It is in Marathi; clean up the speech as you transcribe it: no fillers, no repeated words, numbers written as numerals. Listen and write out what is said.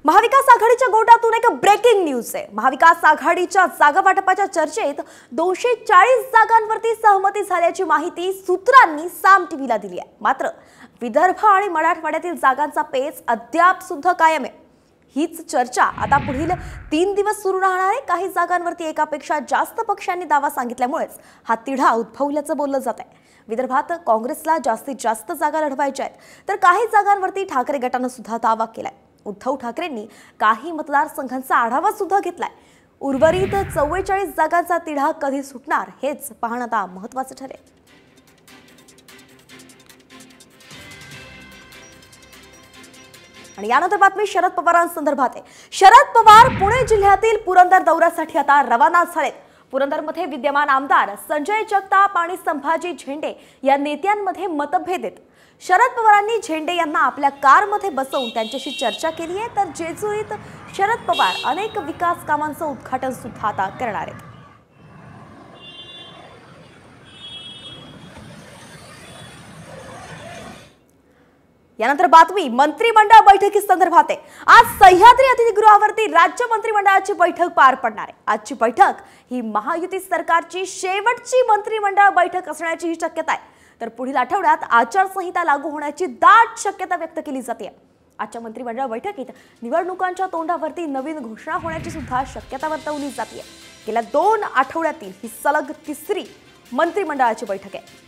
महाविकास आघाडीच्या गोटातून एक ब्रेकिंग न्यूज आहे। महाविकास आघाडीच्या जागा वाटपाच्या चर्चेत 240 जागांवरती सहमती झाल्याची माहिती सूत्रांनी साम टीव्हीला दिली आहे। मात्र विदर्भ आणि मराठवाड्यातील जागांचा पेच अद्याप सुद्धा कायम आहे। हीच चर्चा आता पुढील 3 दिवस सुरू राहणार आहे। काही जागांवरती एकापेक्षा जास्त पक्षांनी दावा सांगितल्यामुळे हा तिढा उद्भवल्याचं बोललं जात आहे। विदर्भात काँग्रेसला जास्तीत जास्त जागा लढवायच्या आहेत, तर काही जागांवरती ठाकरे गटाने सुद्धा दावा केलाय। उद्धव ठाकरेंनी काही मतदारसंघांचा आढावा सुद्धा घेतलाय। उर्वरित 44 जागांचा तिढा कधी सुटणार हेच पाहणं आता महत्त्वाचं ठरेल। आणि यानंतर बातमी शरद पवारांसंदर्भात आहे। शरद पवार पुणे जिल्ह्यातील पुरंदर दौऱ्यासाठी आता रवाना झालेत। पुरंदरमध्ये विद्यमान आमदार संजय जगताप आणि संभाजी झेंडे या नेत्यांमध्ये मतभेद आहेत। शरद पवारांनी झेंडे यांना आपल्या कारमध्ये बसवून त्यांच्याशी चर्चा केली आहे, तर जेजुरीत शरद पवार अनेक विकास कामांचं उद्घाटन सुद्धा आता करणार आहेत। यानंतर बातमी मंत्रिमंडळ बैठकीसंदर्भात आहे। आज सह्याद्री अतिथीगृहावरती राज्य मंत्रिमंडळाची बैठक पार पडणार आहे। आजची बैठक ही महायुती सरकारची शेवटची मंत्रिमंडळ बैठक असण्याची शक्यता आहे, तर पुढील आठवड्यात आचारसंहिता लागू होण्याची दाट शक्यता व्यक्त केली जाते। आजच्या मंत्रिमंडळ बैठकीत निवडणुकांच्या तोंडावरती नवीन घोषणा होण्याची सुद्धा शक्यता वर्तवली जाते। गेल्या 2 आठवड्यातील ही सलग 3री मंत्रिमंडळाची बैठक आहे।